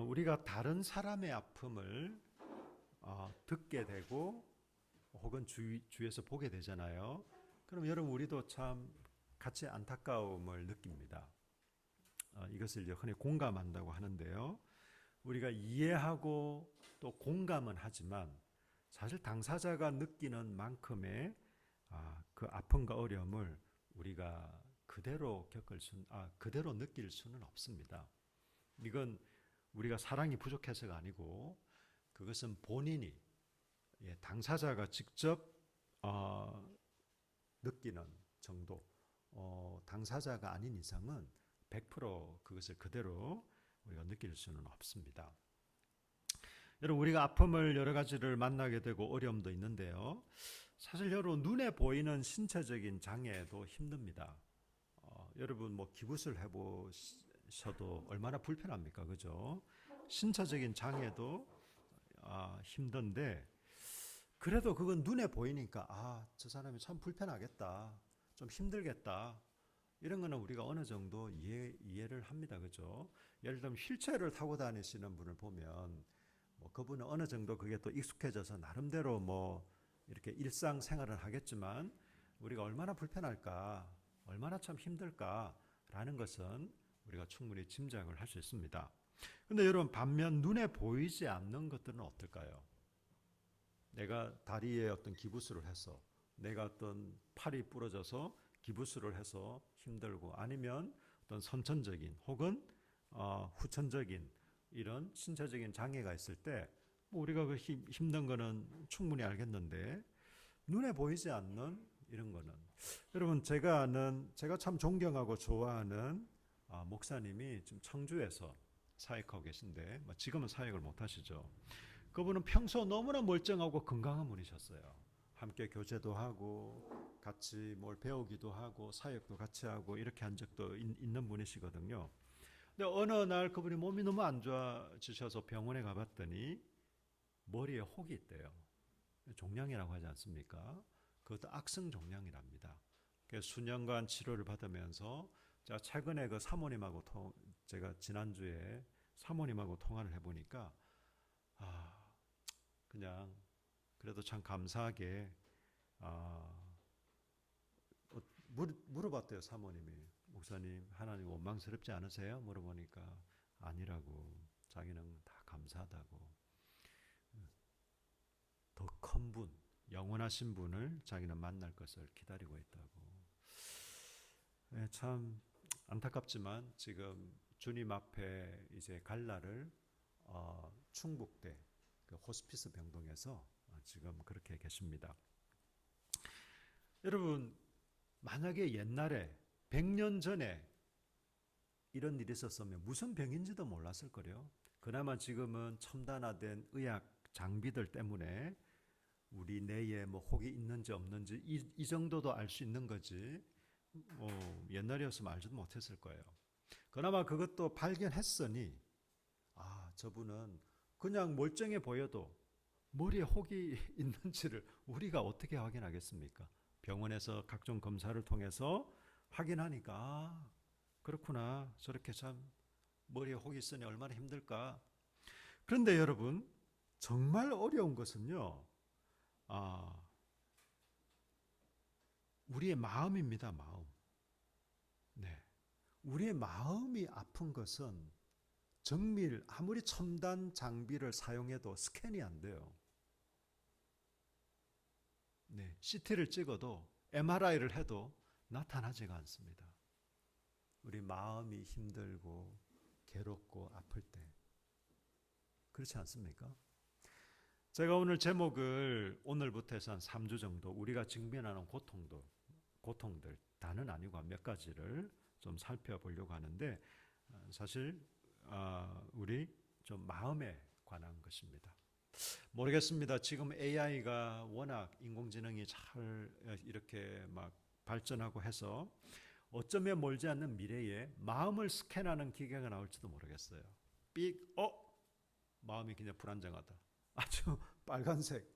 우리가 다른 사람의 아픔을 듣게 되고 혹은 주위에서 보게 되잖아요. 그럼 여러분 우리도 참 같이 안타까움을 느낍니다. 이것을 이제 흔히 공감한다고 하는데요. 우리가 이해하고 또 공감은 하지만 사실 당사자가 느끼는 만큼의 그 아픔과 어려움을 우리가 그대로 느낄 수는 없습니다. 이건 우리가 사랑이 부족해서가 아니고 그것은 본인이 당사자가 직접 느끼는 정도, 당사자가 아닌 이상은 100% 그것을 그대로 우리가 느낄 수는 없습니다. 여러분 우리가 아픔을 여러 가지를 만나게 되고 어려움도 있는데요. 사실 여러분 눈에 보이는 신체적인 장애도 힘듭니다. 여러분 뭐 기부스를 해보셔도 얼마나 불편합니까, 그죠? 신체적인 장애도 힘든데 그래도 그건 눈에 보이니까 저 사람이 참 불편하겠다, 좀 힘들겠다. 이런 거는 우리가 어느 정도 이해를 합니다, 그죠? 예를 들면 휠체어를 타고 다니시는 분을 보면 뭐 그분은 어느 정도 그게 또 익숙해져서 나름대로 뭐 이렇게 일상생활을 하겠지만 우리가 얼마나 불편할까, 얼마나 참 힘들까라는 것은 우리가 충분히 짐작을 할 수 있습니다. 근데 여러분 반면 눈에 보이지 않는 것들은 어떨까요? 내가 다리에 어떤 기부스를 해서 내가 어떤 팔이 부러져서 기부스를 해서 힘들고 아니면 어떤 선천적인 혹은 후천적인 이런 신체적인 장애가 있을 때 뭐 우리가 그 힘든 거는 충분히 알겠는데 눈에 보이지 않는 이런 거는 여러분 제가 참 존경하고 좋아하는 목사님이 지금 청주에서 사역하고 계신데 지금은 사역을 못 하시죠. 그분은 평소 너무나 멀쩡하고 건강한 분이셨어요. 함께 교제도 하고 같이 뭘 배우기도 하고 사역도 같이 하고 이렇게 한 적도 있는 분이시거든요. 근데 어느 날 그분이 몸이 너무 안 좋아지셔서 병원에 가봤더니 머리에 혹이 있대요. 종양이라고 하지 않습니까? 그것도 악성 종양이랍니다. 수년간 치료를 받으면서 제가 최근에 그 사모님하고 제가 지난주에 사모님하고 통화를 해보니까 그냥 그래도 참 감사하게 물어봤대요, 사모님이. 목사님, 하나님 원망스럽지 않으세요? 물어보니까 아니라고. 자기는 다 감사하다고. 더 큰 분, 영원하신 분을 자기는 만날 것을 기다리고 있다고. 참 안타깝지만 지금 주님 앞에 이제 갈 날을 충북대 그 호스피스 병동에서 지금 그렇게 계십니다. 여러분 만약에 옛날에 100년 전에 이런 일이 있었으면 무슨 병인지도 몰랐을 거예요. 그나마 지금은 첨단화된 의학 장비들 때문에 우리 뇌에 뭐 혹이 있는지 없는지 이 정도도 알 수 있는 거지. 옛날이었으면 알지도 못했을 거예요. 그나마 그것도 발견했으니 저분은 그냥 멀쩡해 보여도 머리에 혹이 있는지를 우리가 어떻게 확인하겠습니까? 병원에서 각종 검사를 통해서 확인하니까 그렇구나. 저렇게 참 머리에 혹이 있으니 얼마나 힘들까. 그런데 여러분 정말 어려운 것은요. 우리의 마음입니다. 마음. 네. 우리의 마음이 아픈 것은 아무리 첨단 장비를 사용해도 스캔이 안 돼요. 네. CT를 찍어도 MRI를 해도 나타나지가 않습니다. 우리 마음이 힘들고 괴롭고 아플 때. 그렇지 않습니까? 제가 오늘 제목을 오늘부터 해서 한 3주 정도 우리가 직면하는 고통들 다는 아니고 몇 가지를 좀 살펴보려고 하는데 사실 우리 좀 마음에 관한 것입니다. 모르겠습니다. 지금 AI가 워낙 인공지능이 잘 이렇게 막 발전하고 해서 어쩌면 멀지 않는 미래에 마음을 스캔하는 기계가 나올지도 모르겠어요. 마음이 그냥 불안정하다. 아주 빨간색,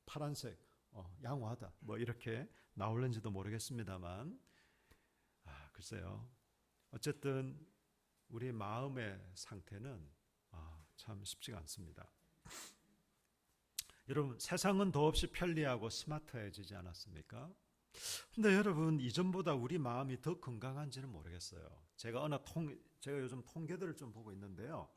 파란색, 양호하다. 뭐 이렇게 나올는지도 모르겠습니다만, 글쎄요. 어쨌든 우리 마음의 상태는 참 쉽지가 않습니다. 여러분, 세상은 더없이 편리하고 스마트해지지 않았습니까? 근데 여러분, 이전보다 우리 마음이 더 건강한지는 모르겠어요. 제가 요즘 통계들을 좀 보고 있는데요.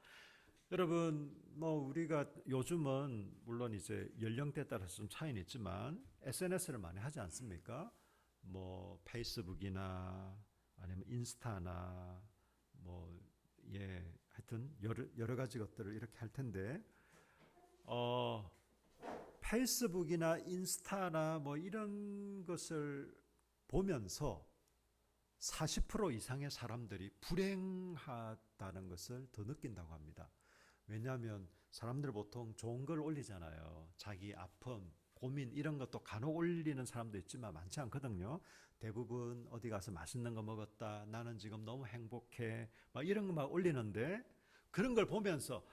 여러분, 우리가 요즘은 물론 이제 연령대에 따라서 좀 차이는 있지만 SNS를 많이 하지 않습니까? 페이스북이나 아니면 인스타나 하여튼 여러 가지 것들을 이렇게 할 텐데, 페이스북이나 인스타나 이런 것을 보면서 40% 이상의 사람들이 불행하다는 것을 더 느낀다고 합니다. 왜냐하면 사람들 보통 좋은 걸 올리잖아요. 자기 아픔, 고민 이런 것도 간혹 올리는 사람도 있지만 많지 않거든요. 대부분 어디 가서 맛있는 거 먹었다, 나는 지금 너무 행복해, 이런 것만 올리는데, 그런 걸 보면서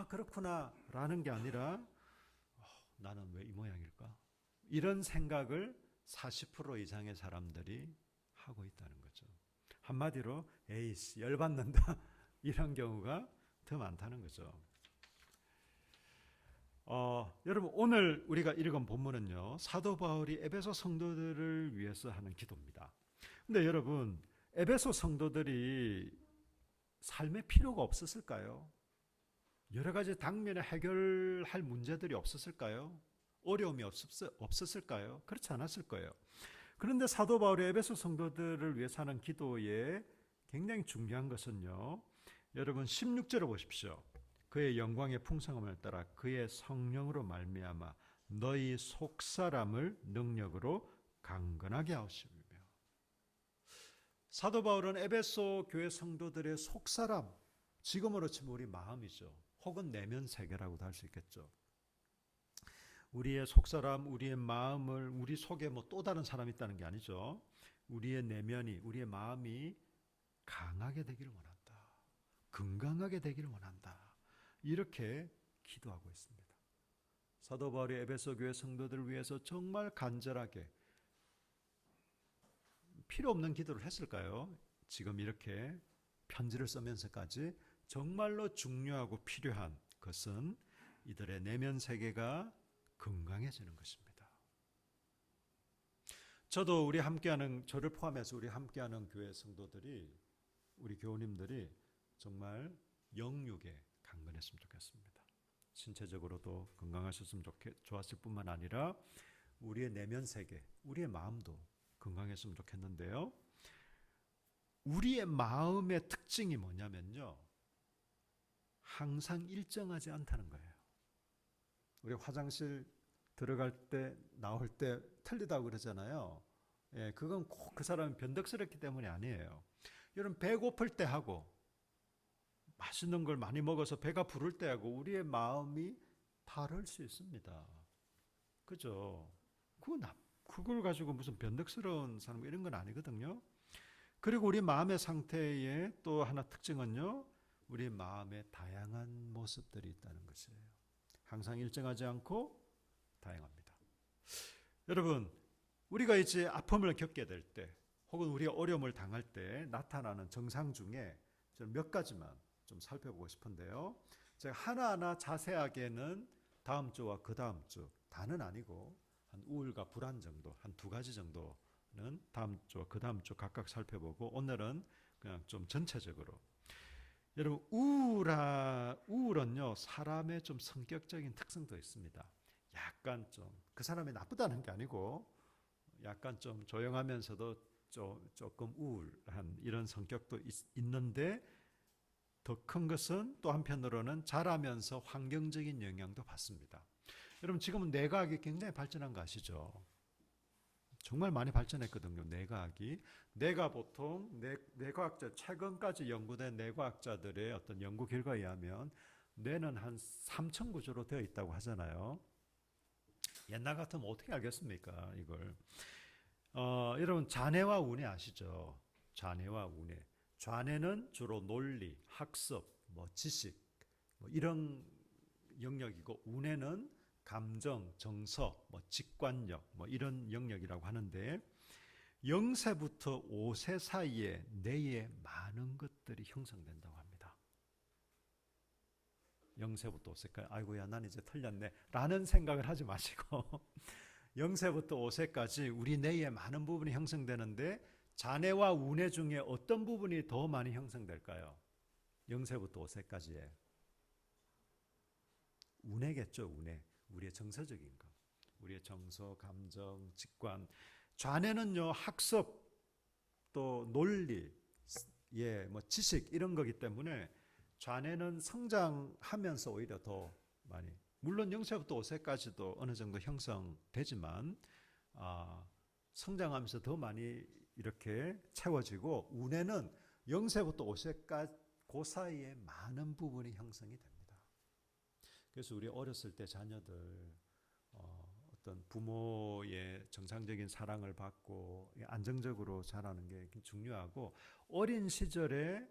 그렇구나 라는 게 아니라 나는 왜 이 모양일까? 이런 생각을 40% 이상의 사람들이 하고 있다는 거죠. 한마디로 에이씨 열받는다 이런 경우가 더 많다는 거죠. 여러분, 오늘 우리가 읽은 본문은요, 사도 바울이 에베소 성도들을 위해서 하는 기도입니다. 근데 여러분, 에베소 성도들이 삶에 필요가 없었을까요? 여러 가지 당면에 해결할 문제들이 없었을까요? 어려움이 없었을까요? 그렇지 않았을 거예요. 그런데 사도 바울이 에베소 성도들을 위해서 하는 기도에 굉장히 중요한 것은요, 여러분 16절을 보십시오. 그의 영광의 풍성함을 따라 그의 성령으로 말미암아 너희 속사람을 능력으로 강건하게 하시며. 사도 바울은 에베소 교회 성도들의 속사람, 지금으로 치면 우리 마음이죠. 혹은 내면 세계라고도 할 수 있겠죠. 우리의 속사람, 우리의 마음을, 우리 속에 또 다른 사람이 있다는 게 아니죠. 우리의 내면이, 우리의 마음이 강하게 되기를 원한다. 건강하게 되기를 원한다. 이렇게 기도하고 있습니다. 사도 바울이 에베소 교회 성도들을 위해서 정말 간절하게 필요 없는 기도를 했을까요? 지금 이렇게 편지를 쓰면서까지 정말로 중요하고 필요한 것은 이들의 내면 세계가 건강해지는 것입니다. 저도 저를 포함해서 우리 함께하는 교회 성도들이, 우리 교우님들이 정말 영육에 강건했으면 좋겠습니다. 신체적으로도 건강하셨으면 좋았을 뿐만 아니라 우리의 내면 세계, 우리의 마음도 건강했으면 좋겠는데요. 우리의 마음의 특징이 뭐냐면요, 항상 일정하지 않다는 거예요. 우리 화장실 들어갈 때 나올 때 틀리다고 그러잖아요. 그건 꼭 그 사람이 변덕스럽기 때문이 아니에요. 여러분, 배고플 때 하고 맛있는 걸 많이 먹어서 배가 부를 때 하고 우리의 마음이 다를 수 있습니다. 그죠? 그걸 가지고 무슨 변덕스러운 사람 이런 건 아니거든요. 그리고 우리 마음의 상태의 또 하나 특징은요, 우리 마음에 다양한 모습들이 있다는 것이에요. 항상 일정하지 않고 다양합니다. 여러분, 우리가 이제 아픔을 겪게 될 때, 혹은 우리가 어려움을 당할 때 나타나는 증상 중에 저는 몇 가지만 좀 살펴보고 싶은데요. 제가 하나하나 자세하게는 다음 주와 그 다음 주, 다는 아니고 한 우울과 불안 정도, 한 2가지 정도는 다음 주와 그 다음 주 각각 살펴보고, 오늘은 그냥 좀 전체적으로. 여러분, 우울은요, 사람의 좀 성격적인 특성도 있습니다. 약간 좀, 그 사람이 나쁘다는 게 아니고, 약간 좀 조용하면서도 조금 우울한 이런 성격도 있는데, 더 큰 것은 또 한편으로는 자라면서 환경적인 영향도 받습니다. 여러분, 지금은 뇌과학이 굉장히 발전한 거 아시죠? 정말 많이 발전했거든요. 뇌과학이. 뇌가 보통 뇌과학자, 최근까지 연구된 뇌과학자들의 어떤 연구 결과에 의하면 뇌는 한 3천 구조로 되어 있다고 하잖아요. 옛날 같으면 어떻게 알겠습니까, 이걸? 여러분, 좌뇌와 우뇌 아시죠? 좌뇌와 우뇌. 좌뇌는 주로 논리, 학습, 지식 이런 영역이고, 우뇌는 감정, 정서, 직관력 이런 영역이라고 하는데, 0세부터 5세 사이에 뇌에 많은 것들이 형성된다고 합니다. 0세부터 5세까지 아이고야 난 이제 틀렸네 라는 생각을 하지 마시고 0세부터 5세까지 우리 뇌의 많은 부분이 형성되는데 자뇌와 우뇌 중에 어떤 부분이 더 많이 형성될까요? 0세부터 5세까지에 우뇌겠죠. 우뇌. 우리의 정서적인 것. 우리의 정서, 감정, 직관. 좌뇌는요. 학습 또 논리, 뭐 지식 이런 거기 때문에 좌뇌는 성장하면서 오히려 더 많이 물론 0세부터 5세까지도 어느 정도 형성되지만 성장하면서 더 많이 이렇게 채워지고 우뇌는 0세부터 5세까지 그 사이에 많은 부분이 형성이 됩니다. 그래서 우리 어렸을 때 자녀들 어떤 부모의 정상적인 사랑을 받고 안정적으로 자라는 게 중요하고 어린 시절에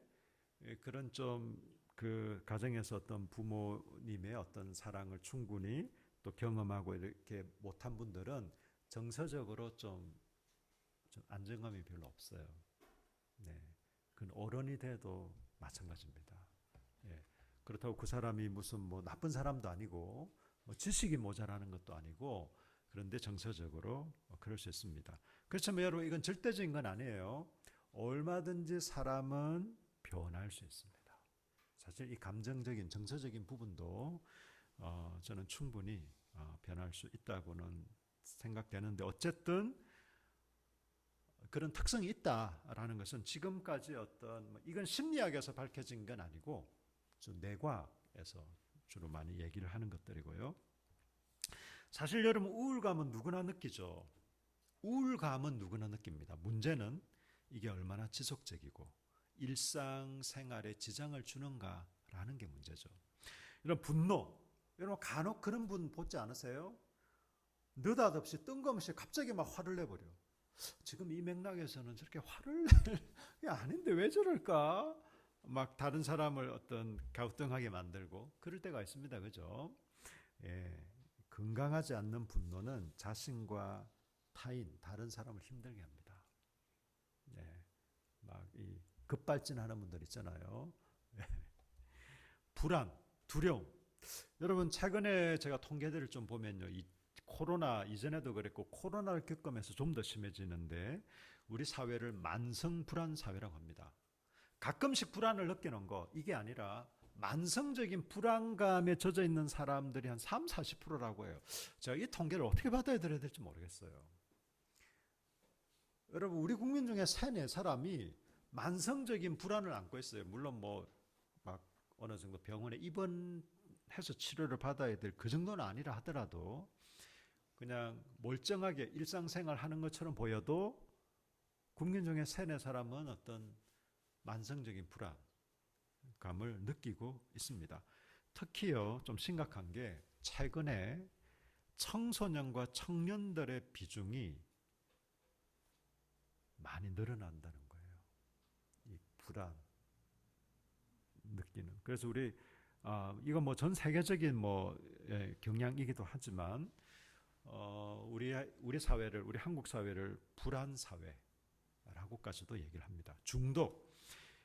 그런 좀 그 가정에서 어떤 부모님의 어떤 사랑을 충분히 또 경험하고 이렇게 못한 분들은 정서적으로 좀 안정감이 별로 없어요. 네, 그건 어른이 돼도 마찬가지입니다. 예, 그렇다고 그 사람이 무슨 뭐 나쁜 사람도 아니고 뭐 지식이 모자라는 것도 아니고 그런데 정서적으로 그럴 수 있습니다. 그렇지만 여러분 이건 절대적인 건 아니에요. 얼마든지 사람은 변할 수 있습니다. 사실 이 감정적인 정서적인 부분도 저는 충분히 변할 수 있다고는 생각되는데 어쨌든 그런 특성이 있다라는 것은 지금까지 어떤 이건 심리학에서 밝혀진 건 아니고 뇌과에서 주로 많이 얘기를 하는 것들이고요. 사실 여러분 우울감은 누구나 느끼죠. 우울감은 누구나 느낍니다. 문제는 이게 얼마나 지속적이고 일상생활에 지장을 주는가라는 게 문제죠. 이런 분노, 여러분 간혹 그런 분 보지 않으세요? 느닷없이 뜬금없이 갑자기 막 화를 내버려. 지금 이 맥락에서는 저렇게 화를 낼 게 아닌데 왜 저럴까? 막 다른 사람을 어떤 갸우뚱하게 만들고 그럴 때가 있습니다. 그죠? 예, 건강하지 않는 분노는 자신과 타인, 다른 사람을 힘들게 합니다. 네, 막 이 급발진하는 분들 있잖아요. 불안, 두려움. 여러분 최근에 제가 통계들을 좀 보면요, 이 코로나 이전에도 그랬고 코로나를 겪으면서 좀 더 심해지는데 우리 사회를 만성 불안 사회라고 합니다. 가끔씩 불안을 느끼는 거 이게 아니라 만성적인 불안감에 젖어 있는 사람들이 한 30-40%라고 해요. 제가 이 통계를 어떻게 받아들여야 될지 모르겠어요. 여러분 우리 국민 중에 3-4사람이 만성적인 불안을 안고 있어요. 물론 뭐 막 어느 정도 병원에 입원해서 치료를 받아야 될 그 정도는 아니라 하더라도 그냥 멀쩡하게 일상생활 하는 것처럼 보여도 국민 중에 3-4사람은 어떤 만성적인 불안감을 느끼고 있습니다. 특히요 좀 심각한 게 최근에 청소년과 청년들의 비중이 많이 늘어난다는 거예요. 이 불안 느끼는. 그래서 우리 이건 뭐 전 세계적인 뭐 경향이기도 하지만 우리 사회를 우리 한국 사회를 불안 사회라고까지도 얘기를 합니다. 중독.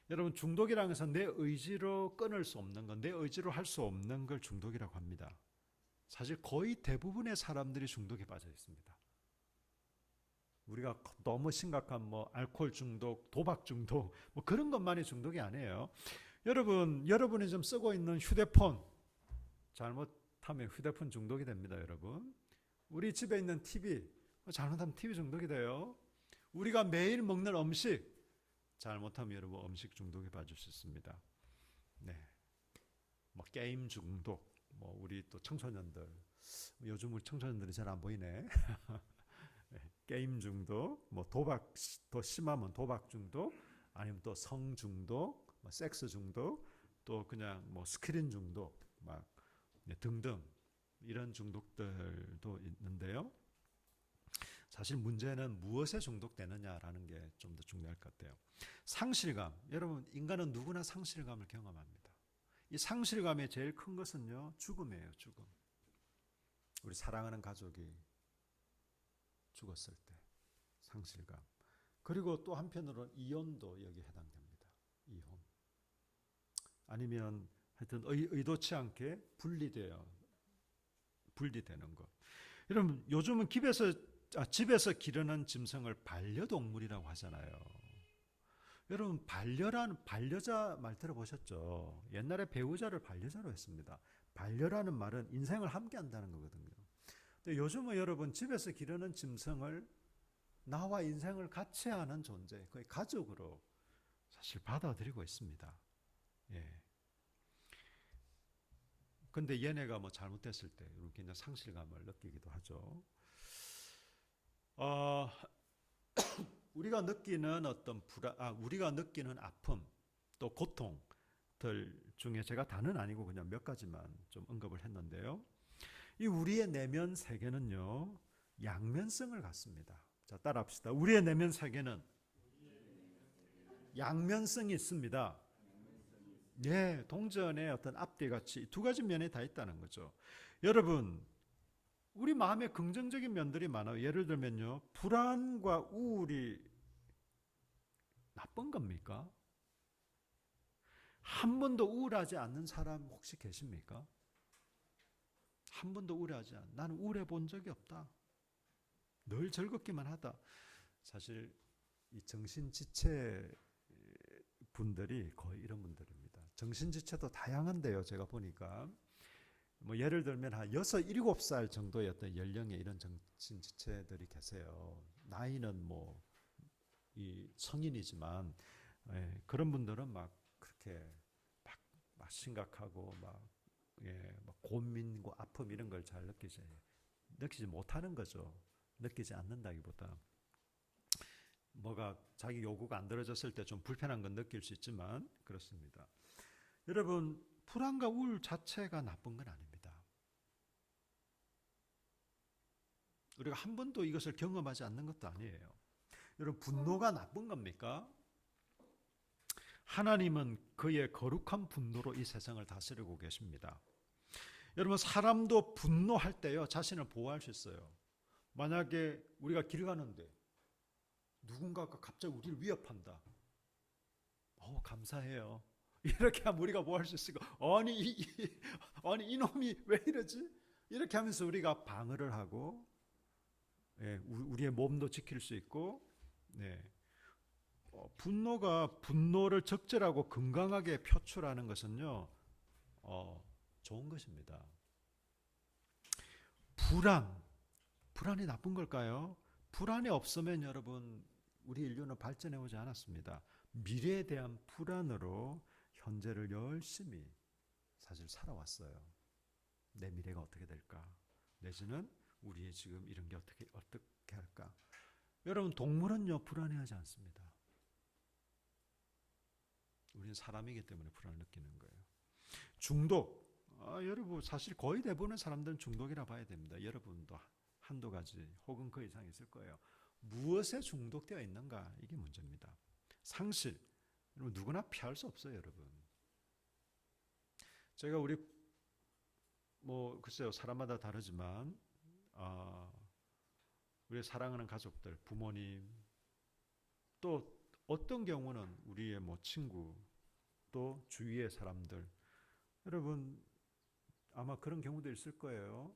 여러분 중독이라는 것은 내 의지로 끊을 수 없는 건, 내 의지로 할 수 없는 걸 중독이라고 합니다. 사실 거의 대부분의 사람들이 중독에 빠져 있습니다. 우리가 너무 심각한 뭐 알코올 중독, 도박 중독 뭐 그런 것만이 중독이 아니에요. 여러분이 좀 쓰고 있는 휴대폰 잘못하면 휴대폰 중독이 됩니다, 여러분. 우리 집에 있는 TV 잘못하면 TV 중독이 돼요. 우리가 매일 먹는 음식 잘못하면 여러분 음식 중독에 빠질 수 있습니다. 네, 뭐 게임 중독, 뭐 우리 또 청소년들 요즘 우리 청소년들이 잘 안 보이네. 게임 중독, 뭐 도박 더 심하면 도박 중독, 아니면 또 성 중독, 뭐 섹스 중독, 또 그냥 뭐 스크린 중독, 막 등등 이런 중독들도 있는데요. 사실 문제는 무엇에 중독되느냐라는 게 좀 더 중요할 것 같아요. 상실감. 여러분 인간은 누구나 상실감을 경험합니다. 이 상실감의 제일 큰 것은요 죽음이에요. 죽음. 우리 사랑하는 가족이 죽었을 때 상실감. 그리고 또 한편으로는 이혼도 여기에 해당됩니다. 이혼. 아니면 하여튼 의도치 않게 분리되는 것. 여러분 요즘은 집에서 기르는 짐승을 반려동물이라고 하잖아요. 여러분 반려자 말 들어보셨죠? 옛날에 배우자를 반려자로 했습니다. 반려라는 말은 인생을 함께 한다는 거거든요. 근데 요즘은 여러분 집에서 기르는 짐승을 나와 인생을 같이 하는 존재, 거의 가족으로 사실 받아들이고 있습니다. 예. 근데 얘네가 뭐 잘못됐을 때 이렇게 상실감을 느끼기도 하죠. 어, 우리가 느끼는 우리가 느끼는 아픔, 또 고통들 중에 제가 다는 아니고 그냥 몇 가지만 좀 언급을 했는데요. 이 우리의 내면 세계는요, 양면성을 갖습니다. 자, 따라합시다. 우리의 내면 세계는 양면성이 있습니다. 예, 동전의 어떤 앞뒤같이 두 가지 면이 다 있다는 거죠. 여러분, 우리 마음에 긍정적인 면들이 많아요. 예를 들면요, 불안과 우울이 나쁜 겁니까? 한 번도 우울하지 않는 사람 혹시 계십니까? 한 번도 우울하지 않아. 나는 우울해 본 적이 없다. 늘 즐겁기만 하다. 사실 이 정신지체 분들이 거의 이런 분들입니다. 정신지체도 다양한데요. 제가 보니까 뭐 예를 들면 한 6, 7살 정도의 어떤 연령의 이런 정신지체들이 계세요. 나이는 뭐 이 성인이지만 그런 분들은 막 그렇게 막 심각하고 막 고민과 아픔 이런 걸 잘 느끼지 못하는 거죠. 느끼지 않는다기보다 뭐가 자기 요구가 안 들어졌을 때 좀 불편한 건 느낄 수 있지만 그렇습니다. 여러분 불안과 우울 자체가 나쁜 건 아닙니다. 우리가 한 번도 이것을 경험하지 않는 것도 아니에요. 여러분 분노가 나쁜 겁니까? 하나님은 그의 거룩한 분노로 이 세상을 다스리고 계십니다. 여러분 사람도 분노할 때요 자신을 보호할 수 있어요. 만약에 우리가 길 가는데 누군가가 갑자기 우리를 위협한다. 감사해요. 이렇게 하면 우리가 뭐 할 수 있을까? 아니 이놈이 왜 이러지? 이렇게 하면서 우리가 방어를 하고 우리의 몸도 지킬 수 있고 분노를 적절하고 건강하게 표출하는 것은요 좋은 것입니다. 불안이 나쁜 걸까요? 불안이 없으면 여러분 우리 인류는 발전해 오지 않았습니다. 미래에 대한 불안으로 현재를 열심히 사실 살아왔어요. 내 미래가 어떻게 될까? 내지는 우리의 지금 이런 게 어떻게 할까? 여러분 동물은요 불안해하지 않습니다. 우리는 사람이기 때문에 불안을 느끼는 거예요. 중독. 여러분 사실 거의 대부분의 사람들은 중독이라 봐야 됩니다. 여러분도 한두 가지 혹은 그 이상 있을 거예요. 무엇에 중독되어 있는가 이게 문제입니다. 상실. 여러분 누구나 피할 수 없어요, 여러분. 제가 글쎄요 사람마다 다르지만 우리 사랑하는 가족들, 부모님, 또 어떤 경우는 우리의 친구, 또 주위의 사람들, 여러분 아마 그런 경우도 있을 거예요.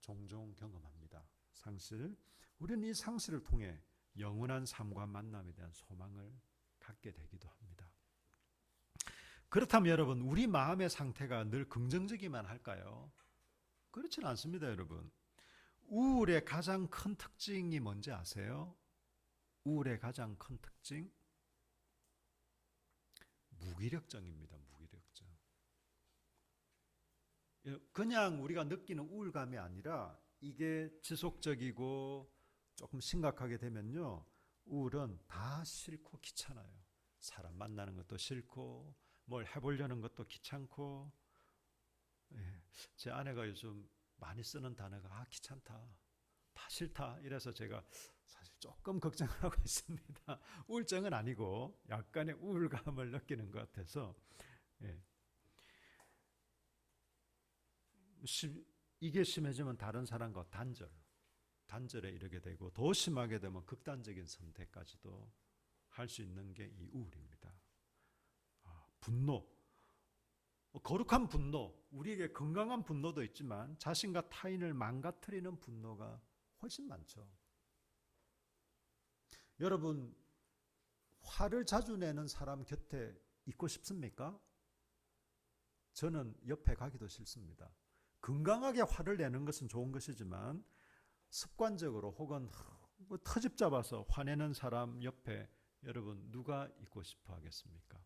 종종 경험합니다. 상실. 우리는 이 상실을 통해 영원한 삶과 만남에 대한 소망을 갖게 되기도 합니다. 그렇다면 여러분 우리 마음의 상태가 늘 긍정적이만 할까요? 그렇지는 않습니다, 여러분. 우울의 가장 큰 특징이 뭔지 아세요? 우울의 가장 큰 특징? 무기력증입니다. 무기력증. 그냥 우리가 느끼는 우울감이 아니라 이게 지속적이고 조금 심각하게 되면요. 우울은 다 싫고 귀찮아요. 사람 만나는 것도 싫고 뭘 해보려는 것도 귀찮고 제 아내가 요즘 많이 쓰는 단어가 귀찮다, 다 싫다 이래서 제가 사실 조금 걱정을 하고 있습니다. 우울증은 아니고 약간의 우울감을 느끼는 것 같아서 이게 심해지면 다른 사람과 단절에 이르게 되고 더 심하게 되면 극단적인 선택까지도 할 수 있는 게 이 우울입니다. 분노. 거룩한 분노, 우리에게 건강한 분노도 있지만 자신과 타인을 망가뜨리는 분노가 훨씬 많죠. 여러분, 화를 자주 내는 사람 곁에 있고 싶습니까? 저는 옆에 가기도 싫습니다. 건강하게 화를 내는 것은 좋은 것이지만 습관적으로 혹은 뭐 터집 잡아서 화내는 사람 옆에 여러분 누가 있고 싶어 하겠습니까?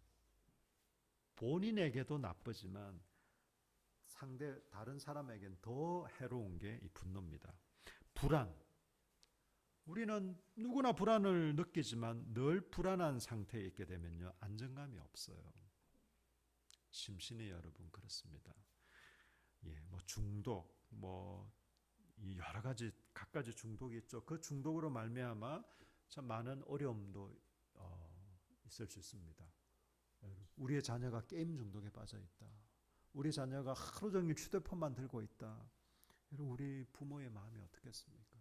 본인에게도 나쁘지만 다른 사람에겐 더 해로운 게 이 분노입니다. 불안. 우리는 누구나 불안을 느끼지만 늘 불안한 상태에 있게 되면요, 안정감이 없어요. 심신이 여러분 그렇습니다. 예, 뭐 중독, 이 여러 가지 갖가지 중독이 있죠. 그 중독으로 말미암아 참 많은 어려움도 있을 수 있습니다. 우리의 자녀가 게임 중독에 빠져 있다. 우리 자녀가 하루 종일 휴대폰만 들고 있다. 여러분, 우리 부모의 마음이 어떻겠습니까?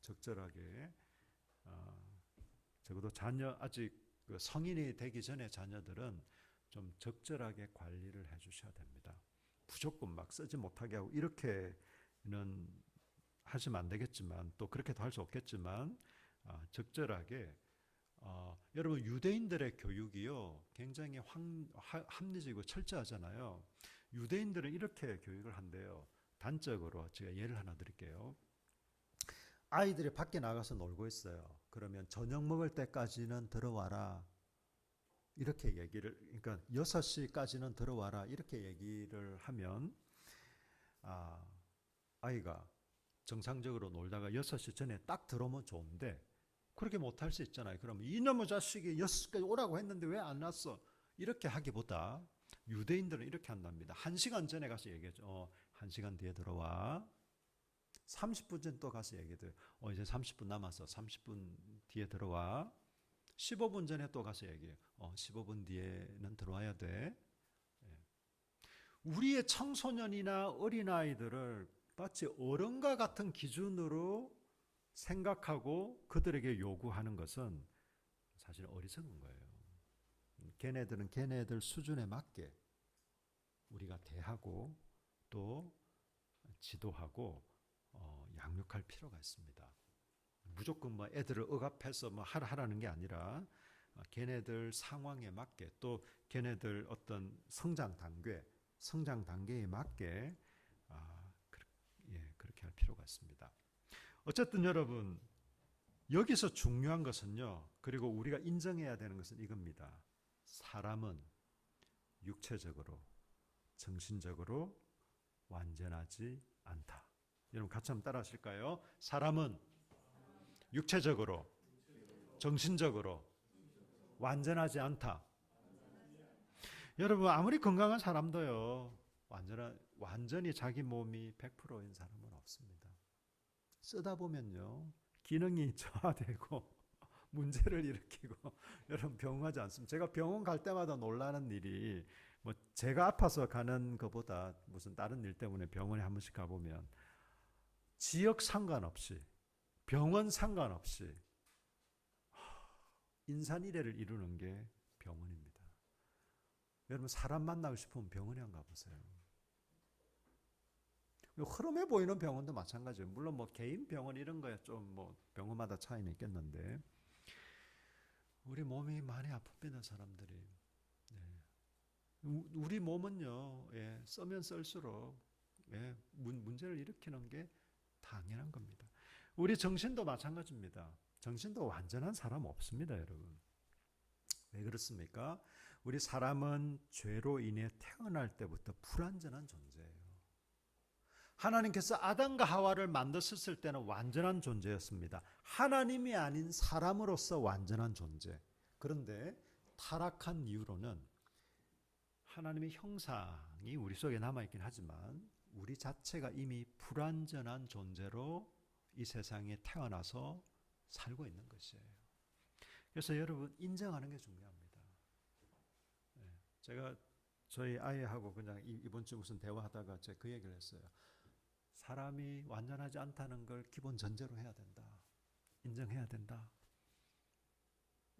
적절하게 적어도 자녀 아직 성인이 되기 전에 자녀들은 좀 적절하게 관리를 해주셔야 됩니다. 무조건 막 쓰지 못하게 하고 이렇게는 하시면 안 되겠지만 또 그렇게도 할 수 없겠지만 적절하게 여러분 유대인들의 교육이요 굉장히 합리적이고 철저하잖아요. 유대인들은 이렇게 교육을 한대요. 단적으로 제가 예를 하나 드릴게요. 아이들이 밖에 나가서 놀고 있어요. 그러면 저녁 먹을 때까지는 들어와라. 이렇게 그러니까 6시까지는 들어와라. 이렇게 얘기를 하면 아이가 정상적으로 놀다가 6시 전에 딱 들어오면 좋은데 그렇게 못할 수 있잖아요. 그러면 이놈의 자식이 6시까지 오라고 했는데 왜 안 왔어? 이렇게 하기보다 유대인들은 이렇게 한답니다. 1시간 전에 가서 얘기하죠. 1시간 뒤에 들어와. 30분 전에 또 가서 얘기해요. 이제 30분 남았어. 30분 뒤에 들어와. 15분 전에 또 가서 얘기해요. 15분 뒤에는 들어와야 돼. 우리의 청소년이나 어린아이들을 마치 어른과 같은 기준으로 생각하고 그들에게 요구하는 것은 사실 어리석은 거예요. 걔네들은 걔네들 수준에 맞게 우리가 대하고 또 지도하고 양육할 필요가 있습니다. 무조건 애들을 억압해서 하라는 게 아니라 걔네들 상황에 맞게 또 걔네들 어떤 성장 단계에 맞게 그렇게 할 필요가 있습니다. 어쨌든 여러분 여기서 중요한 것은요. 그리고 우리가 인정해야 되는 것은 이겁니다. 사람은 육체적으로 정신적으로 완전하지 않다. 여러분 같이 한번 따라 하실까요? 사람은 육체적으로 정신적으로 완전하지 않다. 여러분 아무리 건강한 사람도요. 완전히 자기 몸이 100%인 사람은 없습니다. 쓰다 보면요. 기능이 저하되고 문제를 일으키고 여러분 병하지 않습니다. 제가 병원 갈 때마다 놀라는 일이 제가 아파서 가는 것보다 무슨 다른 일 때문에 병원에 한 번씩 가보면 지역 상관없이 병원 상관없이 인산일해를 이루는 게 병원입니다. 여러분 사람 만나고 싶으면 병원에 안 가보세요. 흐름해 보이는 병원도 마찬가지예요. 물론 개인 병원 이런 거야 좀 병원마다 차이는 있겠는데 우리 몸이 많이 아픕니다. 사람들이. 우리 몸은요 쓰면 쓸수록 문제를 일으키는 게 당연한 겁니다. 우리 정신도 마찬가지입니다. 정신도 완전한 사람 없습니다. 여러분. 왜 그렇습니까? 우리 사람은 죄로 인해 태어날 때부터 불완전한 존재예요. 하나님께서 아담과 하와를 만드셨을 때는 완전한 존재였습니다. 하나님이 아닌 사람으로서 완전한 존재. 그런데 타락한 이후로는 하나님의 형상이 우리 속에 남아있긴 하지만 우리 자체가 이미 불완전한 존재로 이 세상에 태어나서 살고 있는 것이에요. 그래서 여러분 인정하는 게 중요합니다. 제가 저희 아이하고 그냥 이번 주 무슨 대화하다가 제가 그 얘기를 했어요. 사람이 완전하지 않다는 걸 기본 전제로 해야 된다. 인정해야 된다.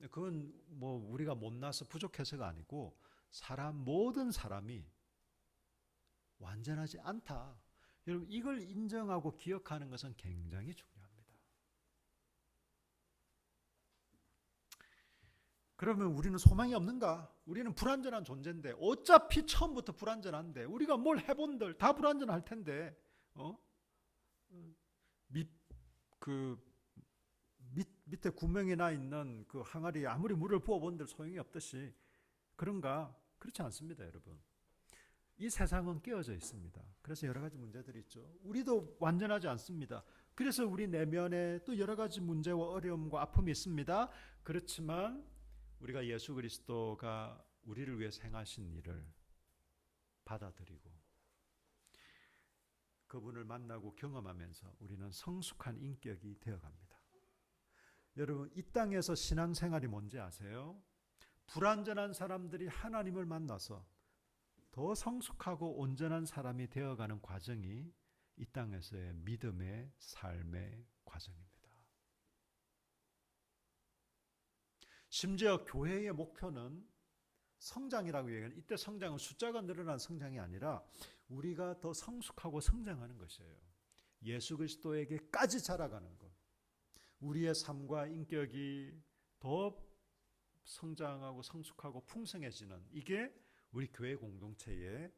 그건 우리가 못나서 부족해서가 아니고 모든 사람이 완전하지 않다. 여러분, 이걸 인정하고 기억하는 것은 굉장히 중요합니다. 그러면 우리는 소망이 없는가? 우리는 불완전한 존재인데, 어차피 처음부터 불완전한데, 우리가 뭘 해본들 다 불완전할 텐데, 밑에 구멍이 나 있는 그 항아리에 아무리 물을 부어본들 소용이 없듯이 그런가? 그렇지 않습니다, 여러분. 이 세상은 깨어져 있습니다. 그래서 여러 가지 문제들이 있죠. 우리도 완전하지 않습니다. 그래서 우리 내면에 또 여러 가지 문제와 어려움과 아픔이 있습니다. 그렇지만 우리가 예수 그리스도가 우리를 위해서 행하신 일을 받아들이고 그분을 만나고 경험하면서 우리는 성숙한 인격이 되어갑니다. 여러분, 이 땅에서 신앙생활이 뭔지 아세요? 불완전한 사람들이 하나님을 만나서 더 성숙하고 온전한 사람이 되어가는 과정이 이 땅에서의 믿음의 삶의 과정입니다. 심지어 교회의 목표는 성장이라고 얘기하는, 이때 성장은 숫자가 늘어난 성장이 아니라 우리가 더 성숙하고 성장하는 것이에요. 예수 그리스도에게까지 자라가는 것. 우리의 삶과 인격이 더 성장하고 성숙하고 풍성해지는, 이게 우리 교회 공동체의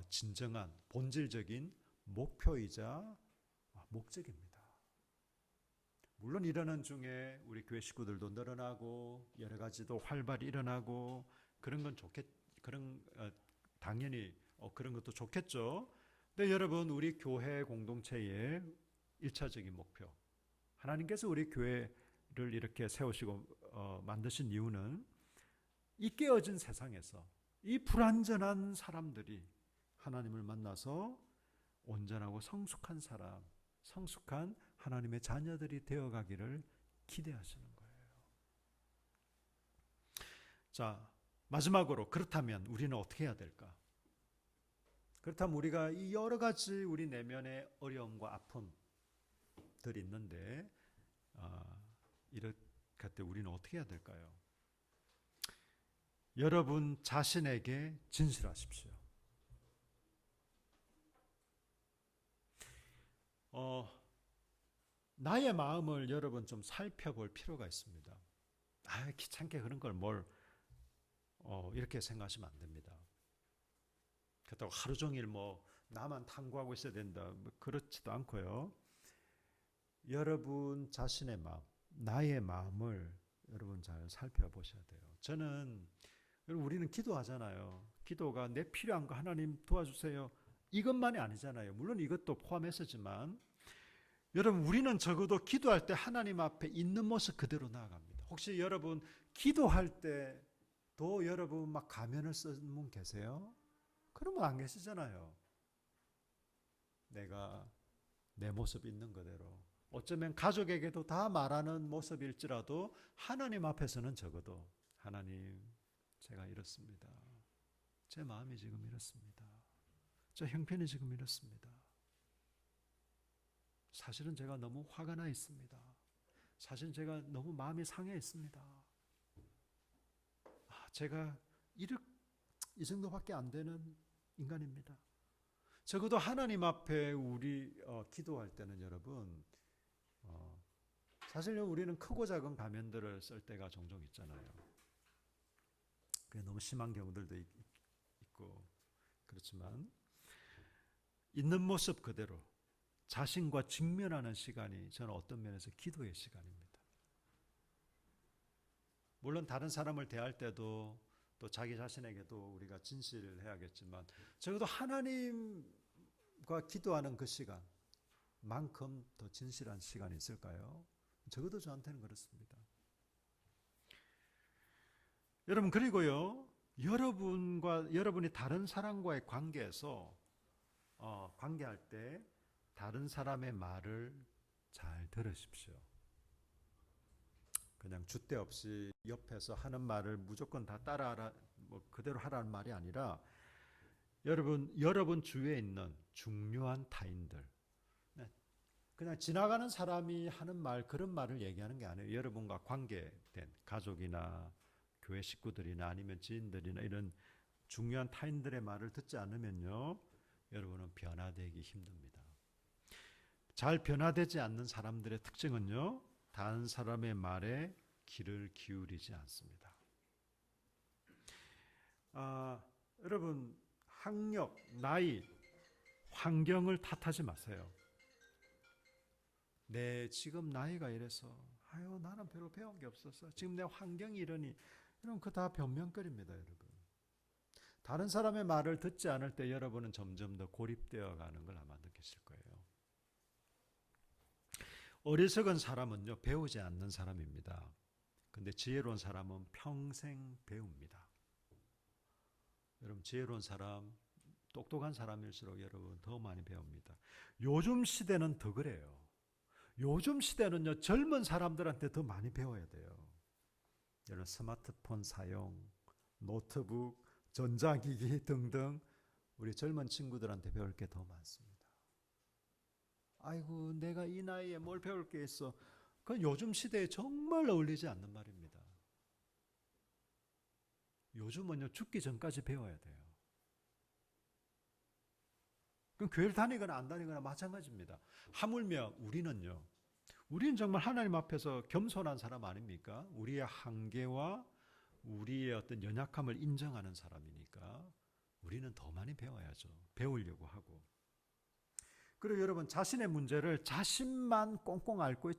진정한 본질적인 목표이자 목적입니다. 물론 이러는 중에 우리 교회 식구들도 늘어나고 여러 가지도 활발히 일어나고 그런 건 당연히 그런 것도 좋겠죠. 근데 여러분, 우리 교회 공동체의 1차적인 목표, 하나님께서 우리 교회를 이렇게 세우시고 만드신 이유는 이 깨어진 세상에서 이 불완전한 사람들이 하나님을 만나서 온전하고 성숙한 사람, 성숙한 하나님의 자녀들이 되어가기를 기대하시는 거예요. 자, 마지막으로, 그렇다면 우리는 어떻게 해야 될까? 그렇다면 우리가 이 여러 가지 우리 내면의 어려움과 아픔들이 있는데 이럴 때 우리는 어떻게 해야 될까요? 여러분 자신에게 진실하십시오. 나의 마음을 여러분 좀 살펴볼 필요가 있습니다. 귀찮게 그런 걸 이렇게 생각하시면 안 됩니다. 그렇다고 하루 종일 나만 탐구하고 있어야 된다, 그렇지도 않고요. 여러분 자신의 마음, 나의 마음을 여러분 잘 살펴보셔야 돼요. 우리는 기도하잖아요. 기도가 내 필요한 거 하나님 도와주세요, 이것만이 아니잖아요. 물론 이것도 포함해서지만 여러분, 우리는 적어도 기도할 때 하나님 앞에 있는 모습 그대로 나아갑니다. 혹시 여러분 기도할 때도 여러분 막 가면을 쓴 분 계세요? 그러면 안 계시잖아요. 내가 내 모습 있는 그대로, 어쩌면 가족에게도 다 말하는 모습일지라도 하나님 앞에서는 적어도 하나님, 제가 이렇습니다. 제 마음이 지금 이렇습니다. 저 형편이 지금 이렇습니다. 사실은 제가 너무 화가 나 있습니다. 사실 제가 너무 마음이 상해 있습니다. 제가 이 정도밖에 안 되는 인간입니다. 적어도 하나님 앞에 우리 기도할 때는 여러분, 사실 우리는 크고 작은 가면들을 쓸 때가 종종 있잖아요. 그게 너무 심한 경우들도 있고 그렇지만 있는 모습 그대로 자신과 직면하는 시간이 저는 어떤 면에서 기도의 시간입니다. 물론 다른 사람을 대할 때도 또 자기 자신에게도 우리가 진실을 해야겠지만 적어도 하나님과 기도하는 그 시간만큼 더 진실한 시간이 있을까요? 적어도 저한테는 그렇습니다. 여러분, 그리고요, 여러분이 다른 사람과의 관계에서 관계할 때 다른 사람의 말을 잘 들으십시오. 그냥 줏대 없이 옆에서 하는 말을 무조건 다 따라하라, 그대로 하라는 말이 아니라 여러분 주위에 있는 중요한 타인들, 그냥 지나가는 사람이 하는 말, 그런 말을 얘기하는 게 아니에요. 여러분과 관계된 가족이나 교회 식구들이나 아니면 지인들이나 이런 중요한 타인들의 말을 듣지 않으면요, 여러분은 변화되기 힘듭니다. 잘 변화되지 않는 사람들의 특징은요, 다른 사람의 말에 귀를 기울이지 않습니다. 여러분, 학력, 나이, 환경을 탓하지 마세요. 내 지금 나이가 이래서, 나는 별로 배운 게 없어서, 지금 내 환경이 이러니, 여러분, 그거 다 변명거리입니다, 여러분. 다른 사람의 말을 듣지 않을 때 여러분은 점점 더 고립되어 가는 걸 아마 느끼실 거예요. 어리석은 사람은요, 배우지 않는 사람입니다. 근데 지혜로운 사람은 평생 배웁니다. 여러분, 지혜로운 사람, 똑똑한 사람일수록 여러분 더 많이 배웁니다. 요즘 시대는 더 그래요. 요즘 시대는요, 젊은 사람들한테 더 많이 배워야 돼요. 여러분, 스마트폰 사용, 노트북, 전자기기 등등 우리 젊은 친구들한테 배울 게 더 많습니다. 아이고, 내가 이 나이에 뭘 배울 게 있어. 그건 요즘 시대에 정말 어울리지 않는 말입니다. 요즘은요, 죽기 전까지 배워야 돼요. 그럼 교회를 다니거나 안 다니거나 마찬가지입니다. 하물며 우리는 정말 하나님 앞에서 겸손한 사람 아닙니까? 우리의 한계와 우리의 어떤 연약함을 인정하는 사람이니까 우리는 더 많이 배워야죠. 배우려고 하고. 그리고 여러분, 자신의 문제를 자신만 꽁꽁 앓고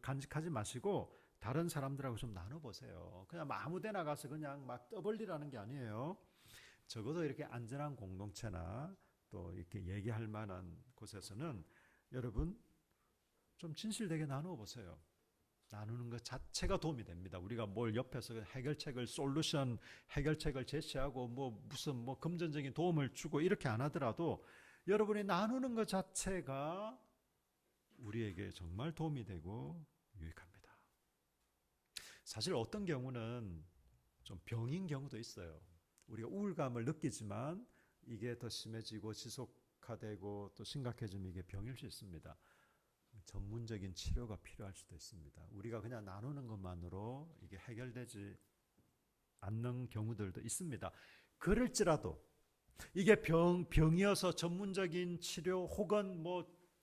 간직하지 마시고 다른 사람들하고 좀 나눠보세요. 그냥 아무데나 가서 그냥 막 떠벌리라는 게 아니에요. 적어도 이렇게 안전한 공동체나 또 이렇게 얘기할 만한 곳에서는 여러분 좀 진실되게 나누어 보세요. 나누는 것 자체가 도움이 됩니다. 우리가 뭘 옆에서 해결책을 제시하고 무슨 금전적인 도움을 주고 이렇게 안 하더라도 여러분이 나누는 것 자체가 우리에게 정말 도움이 되고 유익합니다. 사실 어떤 경우는 좀 병인 경우도 있어요. 우리가 우울감을 느끼지만 이게 더 심해지고 지속화되고 또 심각해지면 이게 병일 수 있습니다. 전문적인 치료가 필요할 수도 있습니다. 우리가 그냥 나누는 것만으로 이게 해결되지 않는 경우들도 있습니다. 그럴지라도 이게 병이어서 전문적인 치료 혹은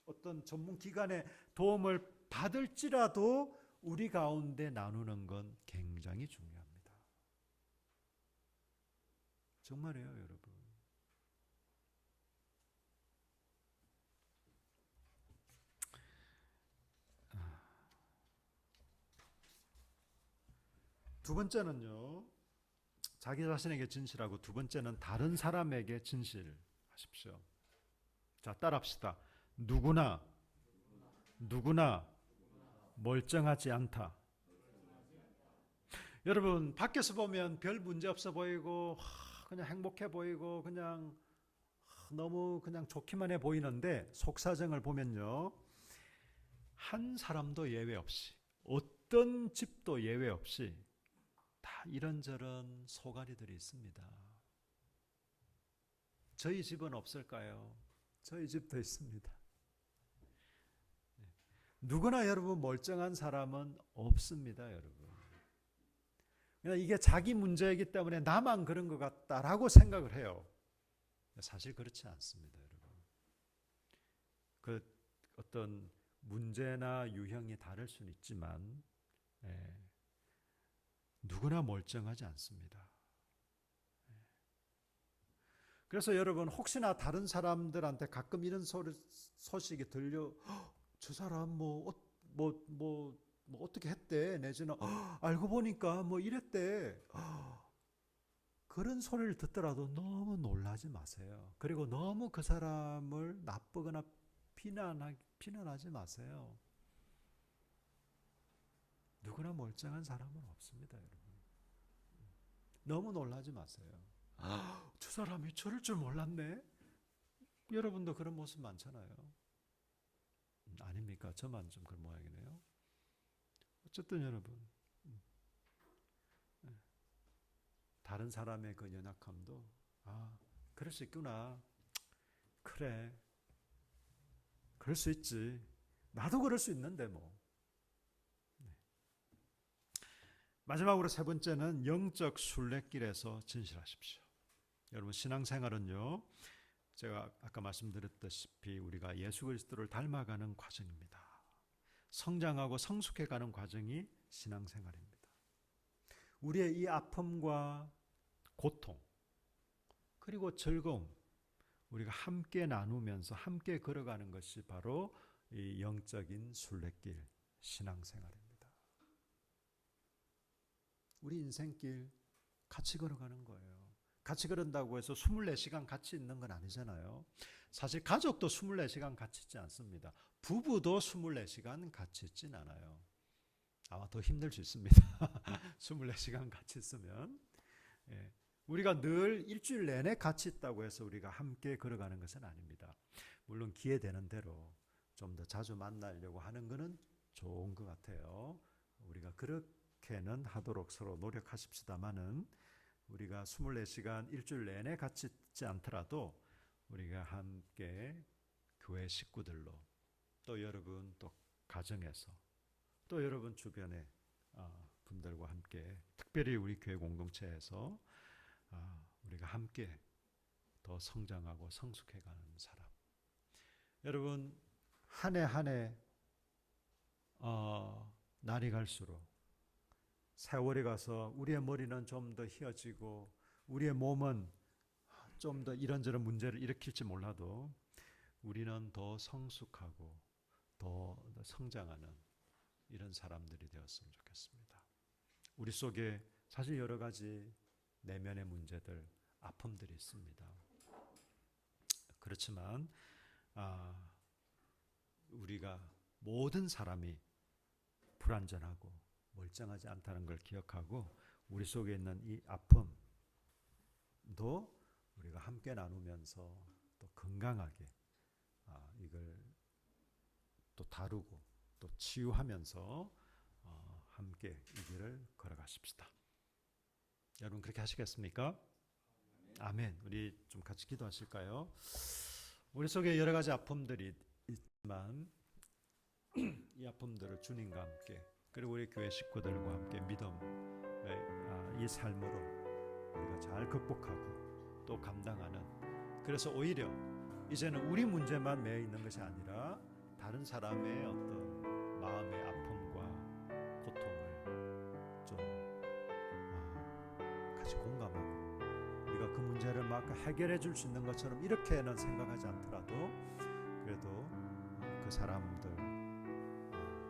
어떤 전문 기관의 도움을 받을지라도 우리 가운데 나누는 건 굉장히 중요합니다. 정말이에요, 여러분. 두 번째는요, 자기 자신에게 진실하고 두 번째는 다른 사람에게 진실하십시오. 자, 따라합시다. 누구나 멀쩡하지 않다. 여러분, 밖에서 보면 별 문제 없어 보이고 그냥 행복해 보이고 그냥 너무 그냥 좋기만 해 보이는데 속사정을 보면요, 한 사람도 예외 없이 어떤 집도 예외 없이 다 이런저런 소가리들이 있습니다. 저희 집은 없을까요? 저희 집도 있습니다. 누구나 여러분 멀쩡한 사람은 없습니다, 여러분. 그냥 이게 자기 문제이기 때문에 나만 그런 것 같다라고 생각을 해요. 사실 그렇지 않습니다, 여러분. 그 어떤 문제나 유형이 다를 수는 있지만 누구나 멀쩡하지 않습니다. 그래서 여러분, 혹시나 다른 사람들한테 가끔 이런 소식이 들려, 저 사람 어떻게 했대, 내지는 알고 보니까 이랬대, 그런 소리를 듣더라도 너무 놀라지 마세요. 그리고 너무 그 사람을 나쁘거나 비난하지 마세요. 누구나 멀쩡한 사람은 없습니다, 여러분. 너무 놀라지 마세요. 저 사람이 저럴 줄 몰랐네. 여러분도 그런 모습 많잖아요. 아닙니까? 저만 좀 그런 모양이네요. 어쨌든 여러분, 다른 사람의 그 연약함도 그럴 수 있구나. 그래, 그럴 수 있지. 나도 그럴 수 있는데 뭐. 마지막으로 세 번째는 영적 순례길에서 진실하십시오. 여러분, 신앙생활은요, 제가 아까 말씀드렸다시피 우리가 예수 그리스도를 닮아가는 과정입니다. 성장하고 성숙해가는 과정이 신앙생활입니다. 우리의 이 아픔과 고통 그리고 즐거움, 우리가 함께 나누면서 함께 걸어가는 것이 바로 이 영적인 순례길, 신앙생활입니다. 우리 인생길 같이 걸어가는 거예요. 같이 걸은다고 해서 24시간 같이 있는 건 아니잖아요. 사실 가족도 24시간 같이 있지 않습니다. 부부도 24시간 같이 있진 않아요. 아마 더 힘들 수 있습니다. 24시간 같이 있으면. 우리가 늘 일주일 내내 같이 있다고 해서 우리가 함께 걸어가는 것은 아닙니다. 물론 기회 되는 대로 좀 더 자주 만나려고 하는 것은 좋은 것 같아요. 우리가 그렇게는 하도록 서로 노력하십시다마는 우리가 24시간 일주일 내내 같이 있지 않더라도 우리가 함께 교회 식구들로 또 여러분 또 가정에서 또 여러분 주변의 분들과 함께 특별히 우리 교회 공동체에서 우리가 함께 더 성장하고 성숙해가는 사람. 여러분 한 해 한 해 날이 갈수록 세월이 가서 우리의 머리는 좀 더 휘어지고 우리의 몸은 좀 더 이런저런 문제를 일으킬지 몰라도 우리는 더 성숙하고 더 성장하는 이런 사람들이 되었으면 좋겠습니다. 우리 속에 사실 여러 가지 내면의 문제들, 아픔들이 있습니다. 그렇지만 우리가 모든 사람이 불완전하고 멀쩡하지 않다는 걸 기억하고 우리 속에 있는 이 아픔도 우리가 함께 나누면서 또 건강하게 이걸 또 다루고 또 치유하면서 함께 이 길을 걸어가십시다. 여러분 그렇게 하시겠습니까? 아멘. 우리 좀 같이 기도하실까요? 우리 속에 여러 가지 아픔들이 있지만 이 아픔들을 주님과 함께 그리고 우리 교회 식구들과 함께 믿음의 이 삶으로 우리가 잘 극복하고 또 감당하는, 그래서 오히려 이제는 우리 문제만 매여 있는 것이 아니라 다른 사람의 어떤 마음의 아픔과 고통을 좀 같이 공감하고 우리가 그 문제를 막 해결해 줄 수 있는 것처럼 이렇게는 생각하지 않더라도 그래도 그 사람들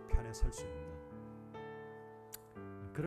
편에 설 수 있는